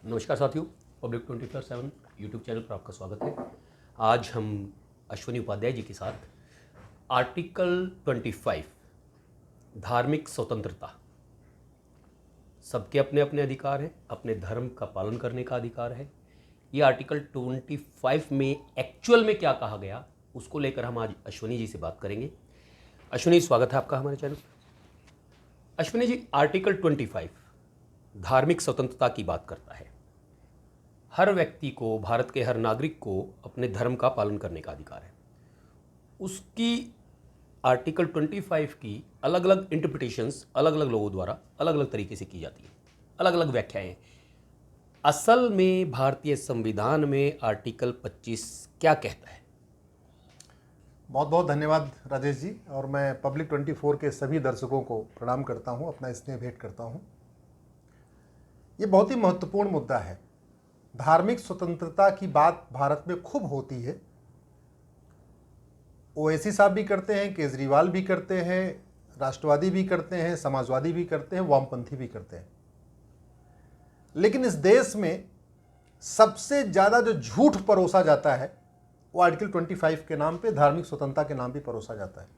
नमस्कार साथियों, public 24/7 YouTube channel पर आपका स्वागत है। आज हम अश्विनी उपाध्याय जी के साथ आर्टिकल 25 धार्मिक स्वतंत्रता, सबके अपने अपने अधिकार हैं, अपने धर्म का पालन करने का अधिकार है। ये आर्टिकल 25 में एक्चुअल में क्या कहा गया उसको लेकर हम आज अश्विनी जी से बात करेंगे। अश्विनी, स्वागत है आपका हमारे चैनल पर। अश्विनी जी, आर्टिकल 25 धार्मिक स्वतंत्रता की बात करता है। हर व्यक्ति को, भारत के हर नागरिक को अपने धर्म का पालन करने का अधिकार है। उसकी आर्टिकल 25 की अलग अलग इंटरप्रिटेशंस अलग अलग लोगों द्वारा अलग अलग तरीके से की जाती है, अलग अलग व्याख्याएं। असल में भारतीय संविधान में आर्टिकल 25 क्या कहता है? बहुत बहुत धन्यवाद राजेश जी, और मैं पब्लिक 24 के सभी दर्शकों को प्रणाम करता हूं, अपना स्नेह भेंट करता हूं। ये बहुत ही महत्वपूर्ण मुद्दा है। धार्मिक स्वतंत्रता की बात भारत में खूब होती है। ओवैसी साहब भी करते हैं, केजरीवाल भी करते हैं, राष्ट्रवादी भी करते हैं, समाजवादी भी करते हैं, वामपंथी भी करते हैं। लेकिन इस देश में सबसे ज़्यादा जो झूठ परोसा जाता है वो आर्टिकल 25 के नाम पे, धार्मिक स्वतंत्रता के नाम पे परोसा जाता है।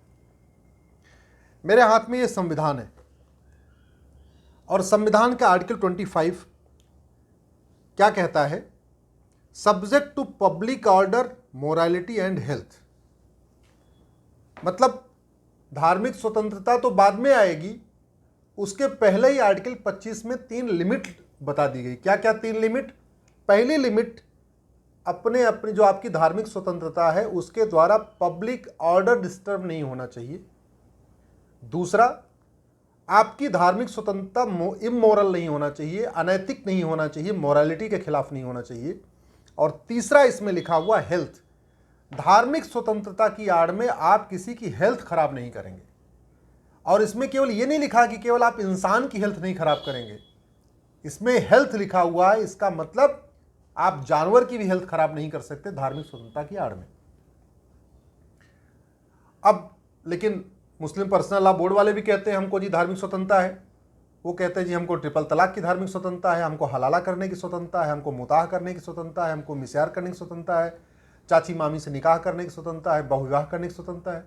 मेरे हाथ में ये संविधान है और संविधान का आर्टिकल 25 क्या कहता है? Subject to public order, morality and health. मतलब धार्मिक स्वतंत्रता तो बाद में आएगी, उसके पहले ही आर्टिकल 25 में 3 लिमिट बता दी गई। क्या क्या 3 लिमिट? पहली लिमिट, अपनी जो आपकी धार्मिक स्वतंत्रता है उसके द्वारा पब्लिक ऑर्डर डिस्टर्ब नहीं होना चाहिए। दूसरा, आपकी धार्मिक स्वतंत्रता इमोरल नहीं होना चाहिए, अनैतिक नहीं होना चाहिए, मोरालिटी के खिलाफ नहीं होना चाहिए। और तीसरा इसमें लिखा हुआ हेल्थ, धार्मिक स्वतंत्रता की आड़ में आप किसी की हेल्थ खराब नहीं करेंगे। और इसमें केवल ये नहीं लिखा कि केवल आप इंसान की हेल्थ नहीं खराब करेंगे, इसमें हेल्थ लिखा हुआ है, इसका मतलब आप जानवर की भी हेल्थ खराब नहीं कर सकते धार्मिक स्वतंत्रता की आड़ में। अब लेकिन मुस्लिम पर्सनल लॉ बोर्ड वाले भी कहते हैं हमको जी धार्मिक स्वतंत्रता है। वो कहते हैं जी हमको ट्रिपल तलाक की धार्मिक स्वतंत्रता है, हमको हलाला करने की स्वतंत्रता है, हमको मुताह करने की स्वतंत्रता है, हमको मिस्यार करने की स्वतंत्रता है, चाची मामी से निकाह करने की स्वतंत्रता है, बहुविवाह करने की स्वतंत्रता है।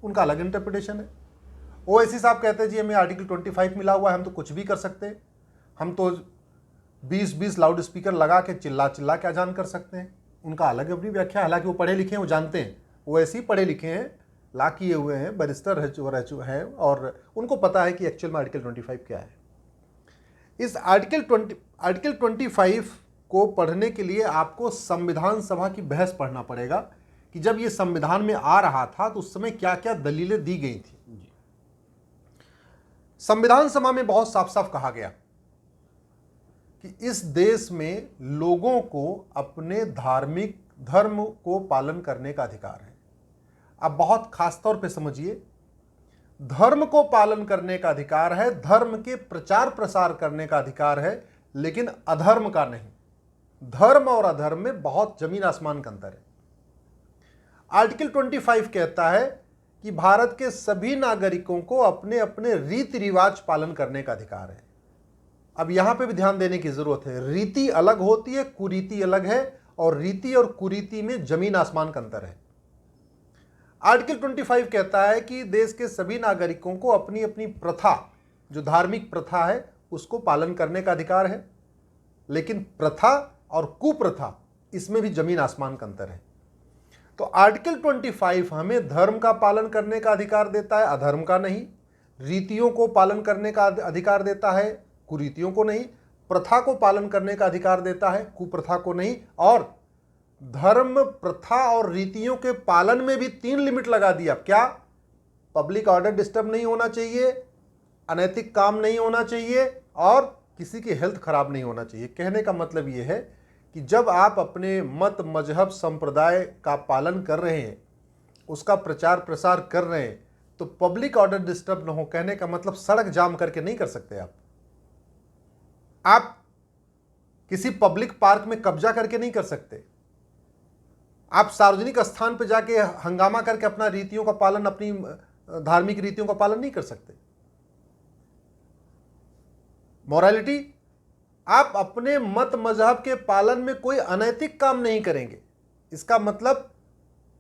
उनका अलग इंटरप्रिटेशन है। ओवैसी साहब कहते हैं जी हमें आर्टिकल 25 मिला हुआ है, हम तो कुछ भी कर सकते हैं, हम तो 20-20 लाउड स्पीकर लगा के चिल्ला चिल्ला के अजान कर सकते हैं। उनका अलग अपनी व्याख्या। हालांकि वो पढ़े लिखे हैं, वो जानते हैं, वो ऐसे ही पढ़े लिखे हैं, ला किए हुए हैं, बैरिस्टर हैं और उनको पता है कि एक्चुअल में आर्टिकल 25 क्या है। इस आर्टिकल 25 को पढ़ने के लिए आपको संविधान सभा की बहस पढ़ना पड़ेगा कि जब ये संविधान में आ रहा था तो उस समय क्या क्या दलीलें दी गई थी। संविधान सभा में बहुत साफ साफ कहा गया कि इस देश में लोगों को अपने धार्मिक धर्म को पालन करने का अधिकार है। अब बहुत खास तौर पे समझिए, धर्म को पालन करने का अधिकार है, धर्म के प्रचार प्रसार करने का अधिकार है, लेकिन अधर्म का नहीं। धर्म और अधर्म में बहुत जमीन आसमान का अंतर है। आर्टिकल 25 कहता है कि भारत के सभी नागरिकों को अपने अपने रीति रिवाज पालन करने का अधिकार है। अब यहां पे भी ध्यान देने की जरूरत है। रीति अलग होती है, कुरीति अलग है, और रीति और कुरीति में जमीन आसमान का अंतर है। आर्टिकल 25 कहता है कि देश के सभी नागरिकों को अपनी अपनी प्रथा, जो धार्मिक प्रथा है, उसको पालन करने का अधिकार है, लेकिन प्रथा और कुप्रथा इसमें भी जमीन आसमान का अंतर है। तो आर्टिकल 25 हमें धर्म का पालन करने का अधिकार देता है, अधर्म का नहीं। रीतियों को पालन करने का अधिकार देता है, कुरीतियों को नहीं। प्रथा को पालन करने का अधिकार देता है, कुप्रथा को नहीं। और धर्म, प्रथा और रीतियों के पालन में भी 3 लिमिट लगा दिया। क्या? पब्लिक ऑर्डर डिस्टर्ब नहीं होना चाहिए, अनैतिक काम नहीं होना चाहिए, और किसी की हेल्थ खराब नहीं होना चाहिए। कहने का मतलब यह है कि जब आप अपने मत, मजहब, संप्रदाय का पालन कर रहे हैं, उसका प्रचार प्रसार कर रहे हैं, तो पब्लिक ऑर्डर डिस्टर्ब न हो। कहने का मतलब सड़क जाम करके नहीं कर सकते आप किसी पब्लिक पार्क में कब्जा करके नहीं कर सकते, आप सार्वजनिक स्थान पर जाके हंगामा करके अपना रीतियों का पालन, अपनी धार्मिक रीतियों का पालन नहीं कर सकते। मोरालिटी, आप अपने मत मजहब के पालन में कोई अनैतिक काम नहीं करेंगे, इसका मतलब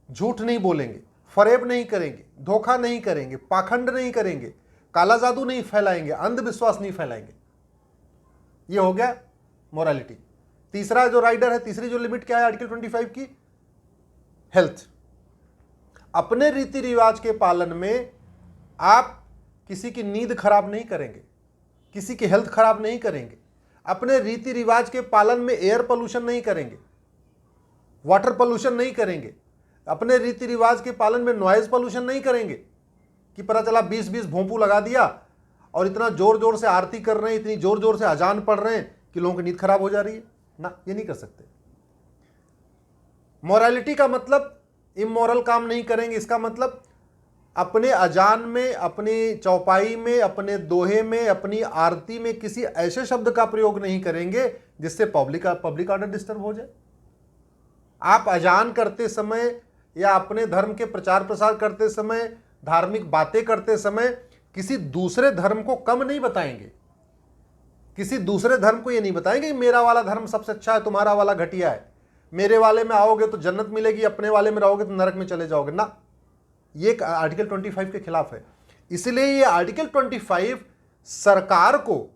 झूठ नहीं बोलेंगे, फरेब नहीं करेंगे, धोखा नहीं करेंगे, पाखंड नहीं करेंगे, काला जादू नहीं फैलाएंगे, अंधविश्वास नहीं फैलाएंगे। ये हो गया मोरालिटी। तीसरा जो राइडर है, तीसरी जो लिमिट क्या है आर्टिकल 25 की, हेल्थ। अपने रीति रिवाज के पालन में आप किसी की नींद खराब नहीं करेंगे, किसी की हेल्थ खराब नहीं करेंगे, अपने रीति रिवाज के पालन में एयर पोल्यूशन नहीं करेंगे, वाटर पोल्यूशन नहीं करेंगे, अपने रीति रिवाज के पालन में नॉइज पोल्यूशन नहीं करेंगे कि पता चला 20-20 भोंपू लगा दिया और इतना जोर जोर से आरती कर रहे हैं, इतनी जोर जोर से अजान पढ़ रहे हैं कि लोगों की नींद खराब हो जा रही है ना, ये नहीं कर सकते। मोरालिटी का मतलब इमोरल काम नहीं करेंगे, इसका मतलब अपने अजान में, अपनी चौपाई में, अपने दोहे में, अपनी आरती में किसी ऐसे शब्द का प्रयोग नहीं करेंगे जिससे पब्लिक ऑर्डर डिस्टर्ब हो जाए। आप अजान करते समय या अपने धर्म के प्रचार प्रसार करते समय, धार्मिक बातें करते समय किसी दूसरे धर्म को कम नहीं बताएंगे, किसी दूसरे धर्म को ये नहीं बताएंगे कि मेरा वाला धर्म सबसे अच्छा है, तुम्हारा वाला घटिया है, मेरे वाले में आओगे तो जन्नत मिलेगी, अपने वाले में रहोगे तो नरक में चले जाओगे ना। ये आर्टिकल 25 के खिलाफ है। इसलिए ये आर्टिकल 25 सरकार को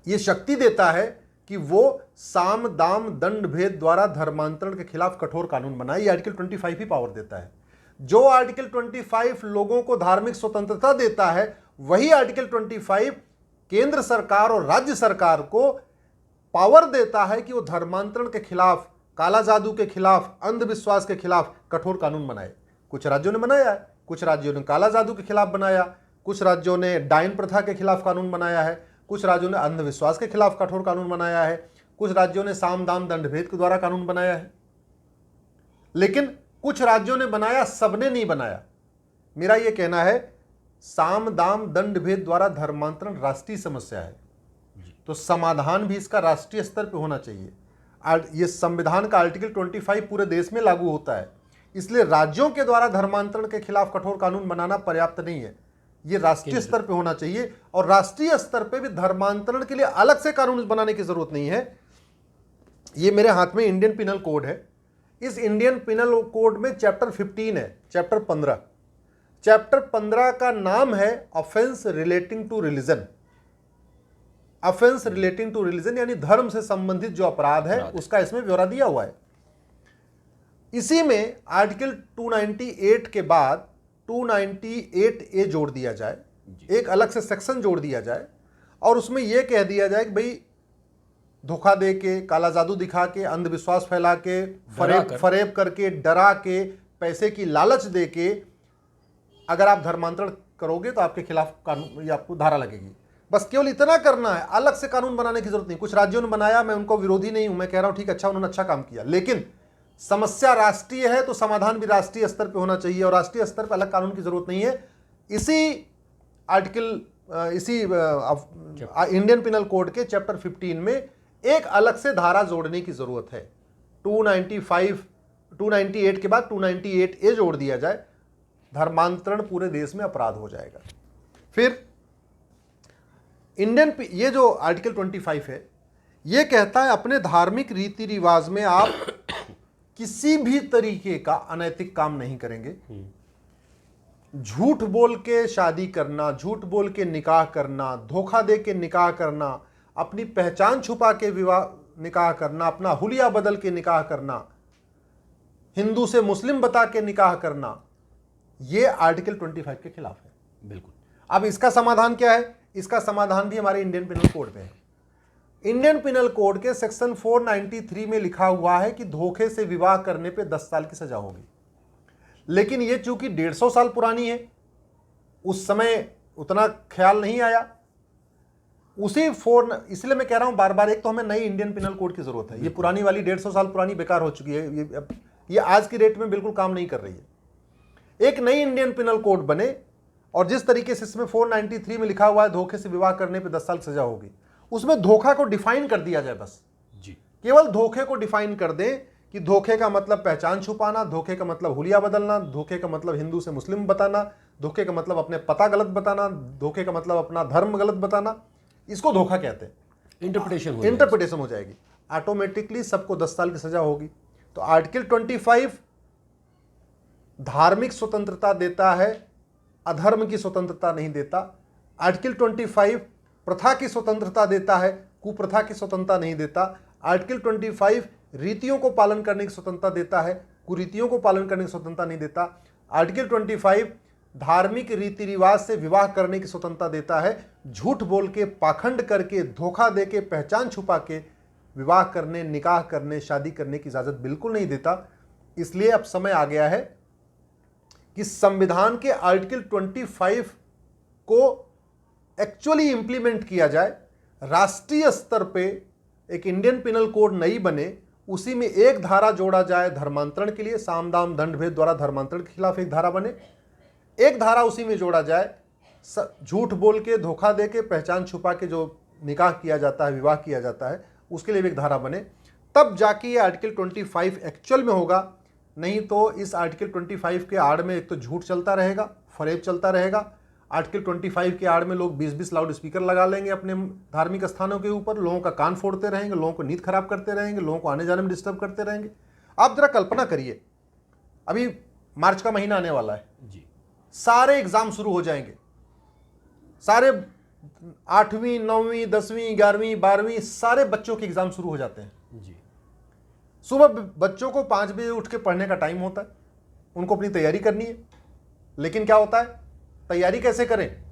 ये शक्ति देता है कि वो साम दाम दंड भेद द्वारा धर्मांतरण के खिलाफ कठोर कानून बनाए। ये आर्टिकल 25 ही पावर देता है। जो आर्टिकल 25 लोगों को धार्मिक स्वतंत्रता देता है, वही आर्टिकल 25 केंद्र सरकार और राज्य सरकार को पावर देता है कि वो धर्मांतरण के खिलाफ, काला जादू के खिलाफ, अंधविश्वास के खिलाफ कठोर कानून बनाए। कुछ राज्यों ने बनाया है, कुछ राज्यों ने काला जादू के खिलाफ बनाया, कुछ राज्यों ने डायन प्रथा के खिलाफ कानून बनाया है, कुछ राज्यों ने अंधविश्वास के खिलाफ कठोर कानून बनाया है, कुछ राज्यों ने साम दाम दंड भेद के द्वारा कानून बनाया है। लेकिन कुछ राज्यों ने बनाया, सबने नहीं बनाया। मेरा यह कहना है साम दाम दंड भेद द्वारा धर्मांतरण राष्ट्रीय समस्या है, तो समाधान भी इसका राष्ट्रीय स्तर पर होना चाहिए। ये संविधान का आर्टिकल 25 पूरे देश में लागू होता है, इसलिए राज्यों के द्वारा धर्मांतरण के खिलाफ कठोर कानून बनाना पर्याप्त नहीं है। ये राष्ट्रीय स्तर पे होना चाहिए, और राष्ट्रीय स्तर पे भी धर्मांतरण के लिए अलग से कानून बनाने की जरूरत नहीं है। ये मेरे हाथ में इंडियन पिनल कोड है। इस इंडियन पिनल कोड में चैप्टर 15 है, चैप्टर 15। चैप्टर 15 का नाम है offence relating to religion. Offence relating to religion यानी धर्म से संबंधित जो अपराध है उसका इसमें ब्यौरा दिया हुआ है। इसी में आर्टिकल 298 के बाद 298A जोड़ दिया जाए, एक अलग से सेक्शन जोड़ दिया जाए, और उसमें यह कह दिया जाए कि भाई धोखा दे के, काला जादू दिखा के, अंधविश्वास फैला के, फरेब करके, डरा के, पैसे की लालच दे के अगर आप धर्मांतरण करोगे तो आपके खिलाफ कानून या आपको धारा लगेगी। बस केवल इतना करना है, अलग से कानून बनाने की जरूरत नहीं। कुछ राज्यों ने बनाया, मैं उनको विरोधी नहीं हूं, मैं कह रहा हूं ठीक, अच्छा, उन्होंने अच्छा काम किया, लेकिन समस्या राष्ट्रीय है तो समाधान भी राष्ट्रीय स्तर पे होना चाहिए, और राष्ट्रीय स्तर पे अलग कानून की जरूरत नहीं है। इसी आर्टिकल इसी इंडियन पिनल कोड के चैप्टर 15 में एक अलग से धारा जोड़ने की जरूरत है। 298 के बाद 298A जोड़ दिया जाए, धर्मांतरण पूरे देश में अपराध हो जाएगा। फिर ये जो आर्टिकल 25 है, ये कहता है अपने धार्मिक रीति रिवाज में आप किसी भी तरीके का अनैतिक काम नहीं करेंगे। झूठ बोल के शादी करना, झूठ बोल के निकाह करना, धोखा दे के निकाह करना, अपनी पहचान छुपा के विवाह निकाह करना, अपना हुलिया बदल के निकाह करना, हिंदू से मुस्लिम बता के निकाह करना, यह आर्टिकल 25 के खिलाफ है। बिल्कुल। अब इसका समाधान क्या है? इसका समाधान भी हमारे इंडियन पिनल कोड में है। इंडियन पिनल कोड के सेक्शन 493 में लिखा हुआ है कि धोखे से विवाह करने पे 10 साल की सजा होगी। लेकिन ये चूंकि 150 साल पुरानी है, उस समय उतना ख्याल नहीं आया, इसलिए मैं कह रहा हूं बार बार, एक तो हमें नई इंडियन पिनल कोड की जरूरत है। ये पुरानी वाली 150 साल पुरानी बेकार हो चुकी है, ये आज की डेट में बिल्कुल काम नहीं कर रही है। एक नई इंडियन पिनल कोड बने, और जिस तरीके से इसमें 493 में लिखा हुआ है धोखे से विवाह करने पे 10 साल सजा होगी, उसमें धोखा को डिफाइन कर दिया जाए। बस जी, केवल धोखे को डिफाइन कर दें कि धोखे का मतलब पहचान छुपाना, धोखे का मतलब हुलिया बदलना, धोखे का मतलब हिंदू से मुस्लिम बताना, धोखे का मतलब अपने पता गलत बताना, धोखे का मतलब अपना धर्म गलत बताना, इसको धोखा कहते हैं। इंटरप्रिटेशन हो जाएगी, ऑटोमेटिकली सबको 10 साल की सजा होगी। तो आर्टिकल 25 धार्मिक स्वतंत्रता देता है, अधर्म की स्वतंत्रता नहीं देता। आर्टिकल 25 प्रथा की स्वतंत्रता देता है, कुप्रथा की स्वतंत्रता नहीं देता। आर्टिकल 25 रीतियों को पालन करने की स्वतंत्रता देता है, कुरीतियों को पालन करने की स्वतंत्रता नहीं देता। आर्टिकल 25 धार्मिक रीति रिवाज से विवाह करने की स्वतंत्रता देता है, झूठ बोल के, पाखंड करके, धोखा दे के, पहचान छुपा के विवाह करने, निकाह करने, शादी करने की इजाजत बिल्कुल नहीं देता। इसलिए अब समय आ गया है कि संविधान के आर्टिकल 25 को एक्चुअली इंप्लीमेंट किया जाए। राष्ट्रीय स्तर पे एक इंडियन पिनल कोड नई बने, उसी में एक धारा जोड़ा जाए धर्मांतरण के लिए, साम दाम दंड भेद द्वारा धर्मांतरण के खिलाफ एक धारा बने, एक धारा उसी में जोड़ा जाए झूठ बोल के, धोखा दे के, पहचान छुपा के जो निकाह किया जाता है, विवाह किया जाता है, उसके लिए भी एक धारा बने, तब जाके ये आर्टिकल 25 एक्चुअल में होगा। नहीं तो इस आर्टिकल 25 के आड़ में एक तो झूठ चलता रहेगा, फरेब चलता रहेगा। आर्टिकल 25 के आड़ में लोग 20-20 लाउड स्पीकर लगा लेंगे अपने धार्मिक स्थानों के ऊपर, लोगों का कान फोड़ते रहेंगे, लोगों को नींद खराब करते रहेंगे, लोगों को आने जाने में डिस्टर्ब करते रहेंगे। आप जरा कल्पना करिए, अभी मार्च का महीना आने वाला है जी, सारे एग्जाम शुरू हो जाएंगे, सारे 8वीं 9वीं 10वीं 11वीं 12वीं सारे बच्चों के एग्जाम शुरू हो जाते हैं जी। सुबह बच्चों को 5 बजे उठ के पढ़ने का टाइम होता है, उनको अपनी तैयारी करनी है। लेकिन क्या होता है, तैयारी कैसे करें?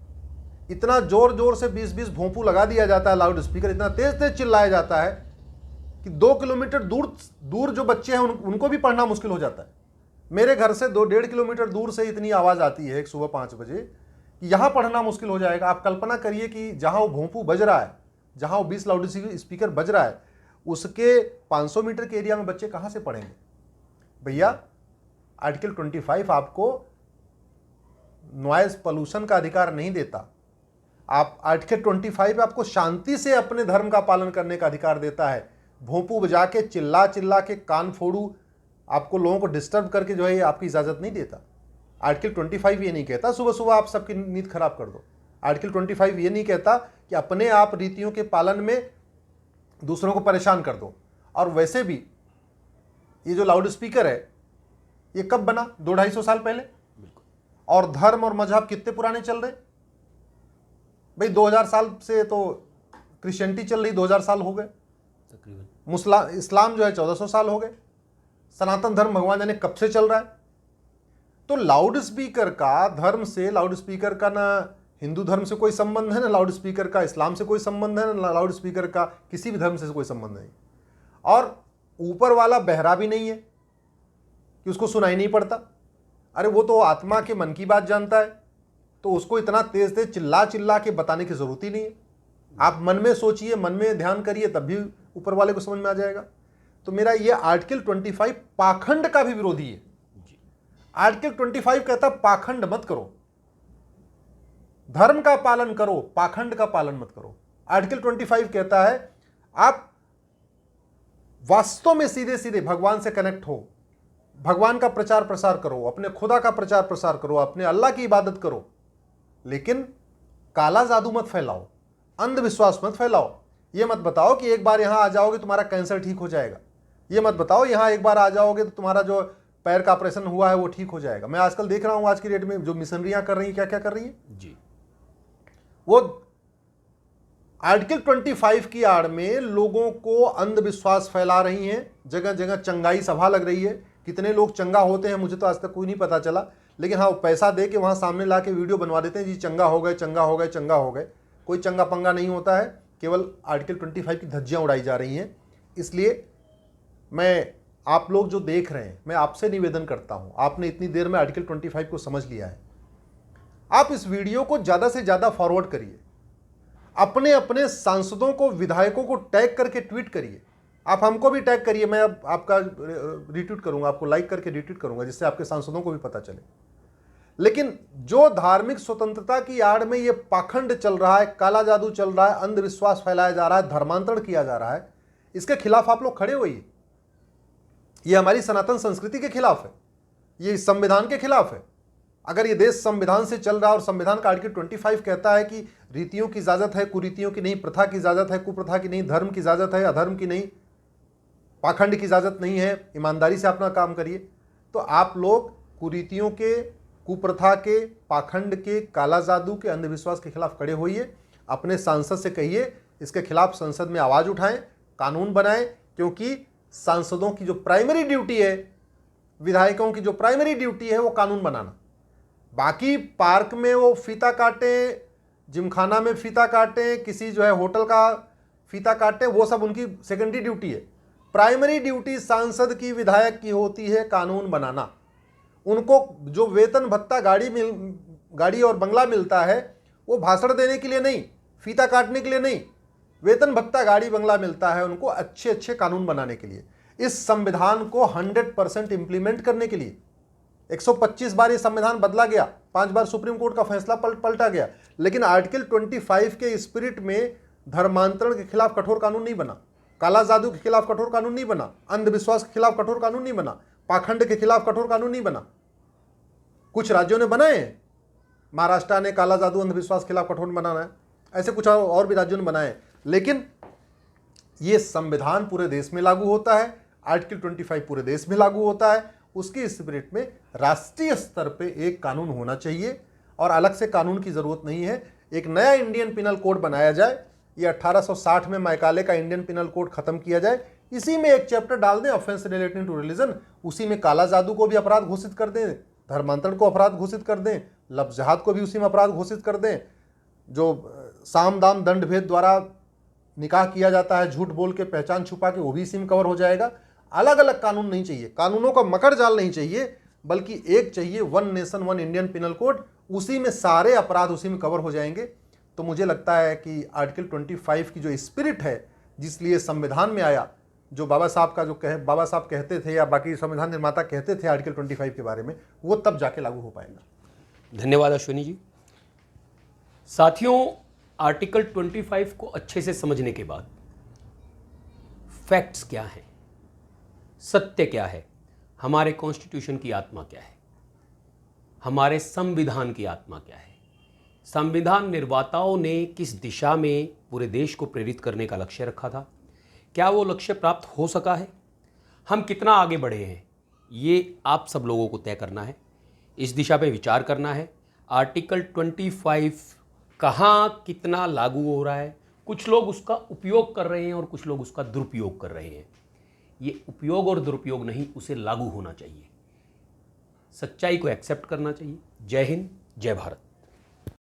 इतना जोर जोर से 20-20 भोंपू लगा दिया जाता है, लाउड स्पीकर इतना तेज तेज चिल्लाया जाता है कि 2 किलोमीटर दूर जो बच्चे हैं उनको भी पढ़ना मुश्किल हो जाता है। मेरे घर से 2-1.5 किलोमीटर दूर से इतनी आवाज़ आती है सुबह 5 बजे कि यहाँ पढ़ना मुश्किल हो जाएगा। आप कल्पना करिए कि जहाँ वो भोंपू बज रहा है, जहाँ वो 20 लाउड स्पीकर बज रहा है, उसके 500 मीटर के एरिया में बच्चे कहाँ से पढ़ेंगे? भैया आर्टिकल 25 आपको नॉइज पोल्यूशन का अधिकार नहीं देता। आप आर्टिकल 25 आपको शांति से अपने धर्म का पालन करने का अधिकार देता है। भोंपू बजा के, चिल्ला चिल्ला के, कान फोड़ू, आपको लोगों को डिस्टर्ब करके जो है आपकी इजाज़त नहीं देता। आर्टिकल 25 ये नहीं कहता सुबह सुबह आप सबकी नींद खराब कर दो। आर्टिकल 25 ये नहीं कहता कि अपने आप रीतियों के पालन में दूसरों को परेशान कर दो। और वैसे भी ये जो लाउड स्पीकर है ये कब बना? 200-250 साल पहले। और धर्म और मजहब कितने पुराने चल रहे भाई? 2000 साल से तो क्रिश्चियनिटी चल रही, 2000 साल हो गए तकरीबन। इस्लाम जो है 1400 साल हो गए। सनातन धर्म भगवान जाने कब से चल रहा है। तो लाउड स्पीकर का धर्म से, लाउड स्पीकर का ना हिंदू धर्म से कोई संबंध है, ना लाउड स्पीकर का इस्लाम से कोई संबंध है, ना लाउड स्पीकर का किसी भी धर्म से कोई संबंध नहीं। और ऊपर वाला बहरा भी नहीं है कि उसको सुनाई नहीं पड़ता। अरे वो तो आत्मा के मन की बात जानता है, तो उसको इतना तेज तेज चिल्ला चिल्ला के बताने की जरूरत ही नहीं है। आप मन में सोचिए, मन में ध्यान करिए, तब भी ऊपर वाले को समझ में आ जाएगा। तो मेरा ये आर्टिकल 25 पाखंड का भी विरोधी है। आर्टिकल 25 कहता पाखंड मत करो, धर्म का पालन करो, पाखंड का पालन मत करो। आर्टिकल 25 कहता है आप वास्तव में सीधे सीधे भगवान से कनेक्ट हो, भगवान का प्रचार प्रसार करो, अपने खुदा का प्रचार प्रसार करो, अपने अल्लाह की इबादत करो, लेकिन काला जादू मत फैलाओ, अंधविश्वास मत फैलाओ। ये मत बताओ कि एक बार यहां आ जाओगे तुम्हारा कैंसर ठीक हो जाएगा। ये मत बताओ यहां एक बार आ जाओगे तो तुम्हारा जो पैर का ऑपरेशन हुआ है वो ठीक हो जाएगा। मैं आजकल देख रहा हूं, आज की डेट में जो मिशनरियां कर रही हैं, क्या क्या कर रही हैं जी, वो आर्टिकल 25 की आड़ में लोगों को अंधविश्वास फैला रही हैं। जगह जगह चंगाई सभा लग रही है। कितने लोग चंगा होते हैं मुझे तो आज तक कोई नहीं पता चला, लेकिन हाँ पैसा दे के वहाँ सामने ला के वीडियो बनवा देते हैं, जी चंगा हो गए, चंगा हो गए, चंगा हो गए। कोई चंगा पंगा नहीं होता है, केवल आर्टिकल 25 की धज्जियाँ उड़ाई जा रही हैं। इसलिए मैं, आप लोग जो देख रहे हैं, मैं आपसे निवेदन करता हूँ, आपने इतनी देर में आर्टिकल 25 को समझ लिया है, आप इस वीडियो को ज़्यादा से ज़्यादा फॉरवर्ड करिए, अपने अपने सांसदों को, विधायकों को टैग करके ट्वीट करिए। आप हमको भी टैग करिए, मैं अब आपका रिट्वीट करूंगा, आपको लाइक करके रिट्वीट करूंगा, जिससे आपके सांसदों को भी पता चले। लेकिन जो धार्मिक स्वतंत्रता की आड़ में ये पाखंड चल रहा है, काला जादू चल रहा है, अंधविश्वास फैलाया जा रहा है, धर्मांतरण किया जा रहा है, इसके खिलाफ आप लोग खड़े होइए। ये हमारी सनातन संस्कृति के खिलाफ है, ये संविधान के खिलाफ है। अगर ये देश संविधान से चल रहा है और संविधान का आर्टिकल 25 कहता है कि रीतियों की इजाजत है, कुरीतियों की नहीं, प्रथा की इजाजत है, कुप्रथा की नहीं, धर्म की इजाजत है, अधर्म की नहीं, पाखंड की इजाजत नहीं है, ईमानदारी से अपना काम करिए, तो आप लोग कुरीतियों के, कुप्रथा के, पाखंड के, काला जादू के, अंधविश्वास के खिलाफ खड़े होइए। अपने सांसद से कहिए इसके खिलाफ संसद में आवाज उठाएं, कानून बनाएं, क्योंकि सांसदों की जो प्राइमरी ड्यूटी है, विधायकों की जो प्राइमरी ड्यूटी है वो कानून बनाना। बाकी पार्क में वो फीता काटें, जिमखाना में फीता काटें, किसी जो है होटल का फीता काटें, वो सब उनकी सेकेंडरी ड्यूटी है। प्राइमरी ड्यूटी सांसद की, विधायक की होती है कानून बनाना। उनको जो वेतन भत्ता, गाड़ी और बंगला मिलता है वो भाषण देने के लिए नहीं, फीता काटने के लिए नहीं। वेतन भत्ता, गाड़ी बंगला मिलता है उनको अच्छे अच्छे कानून बनाने के लिए, इस संविधान को 100% इंप्लीमेंट करने के लिए। 125 बार ये संविधान बदला गया, 5 बार सुप्रीम कोर्ट का फैसला पलटा गया, लेकिन आर्टिकल 25 के स्पिरिट में धर्मांतरण के खिलाफ कठोर कानून नहीं बना, काला जादू के खिलाफ कठोर कानून नहीं बना, अंधविश्वास के खिलाफ कठोर कानून नहीं बना, पाखंड के खिलाफ कठोर कानून नहीं बना। कुछ राज्यों ने बनाए हैं, महाराष्ट्र ने काला जादू अंधविश्वास के खिलाफ कठोर बनाना है, ऐसे कुछ और भी राज्यों ने बनाए, लेकिन ये संविधान पूरे देश में लागू होता है, आर्टिकल 25 पूरे देश में लागू होता है। उसकी स्पिरिट में राष्ट्रीय स्तर पे एक कानून होना चाहिए और अलग से कानून की जरूरत नहीं है। एक नया इंडियन पिनल कोड बनाया जाए, ये 1860 में मैकाले का इंडियन पिनल कोड खत्म किया जाए, इसी में एक चैप्टर डाल दें ऑफेंस रिलेटिंग टू रिलीजन, उसी में काला जादू को भी अपराध घोषित कर दें, धर्मांतरण को अपराध घोषित कर दें, लफ्ज़ जिहाद को भी उसी में अपराध घोषित कर दें। जो साम दाम दंड भेद द्वारा निकाह किया जाता है, झूठ बोल के, पहचान छुपा के, वो भी इसी में कवर हो जाएगा। अलग अलग कानून नहीं चाहिए, कानूनों का मकर जाल नहीं चाहिए, बल्कि एक चाहिए, one nation one Indian penal code, उसी में सारे अपराध उसी में कवर हो जाएंगे। तो मुझे लगता है कि आर्टिकल 25 की जो स्पिरिट है, जिसलिए संविधान में आया, जो बाबा साहब कहते थे या बाकी संविधान निर्माता कहते थे आर्टिकल 25 के बारे में, वो तब जाके लागू हो पाएगा। धन्यवाद अश्विनी जी। साथियों, आर्टिकल 25 को अच्छे से समझने के बाद फैक्ट्स क्या हैं, सत्य क्या है, हमारे कॉन्स्टिट्यूशन की आत्मा क्या है, हमारे संविधान की आत्मा क्या है, संविधान निर्माताओं ने किस दिशा में पूरे देश को प्रेरित करने का लक्ष्य रखा था, क्या वो लक्ष्य प्राप्त हो सका है, हम कितना आगे बढ़े हैं, ये आप सब लोगों को तय करना है, इस दिशा पे विचार करना है। आर्टिकल 25 कहाँ कितना लागू हो रहा है, कुछ लोग उसका उपयोग कर रहे हैं और कुछ लोग उसका दुरुपयोग कर रहे हैं। ये उपयोग और दुरुपयोग नहीं, उसे लागू होना चाहिए, सच्चाई को एक्सेप्ट करना चाहिए। जय हिंद, जय भारत।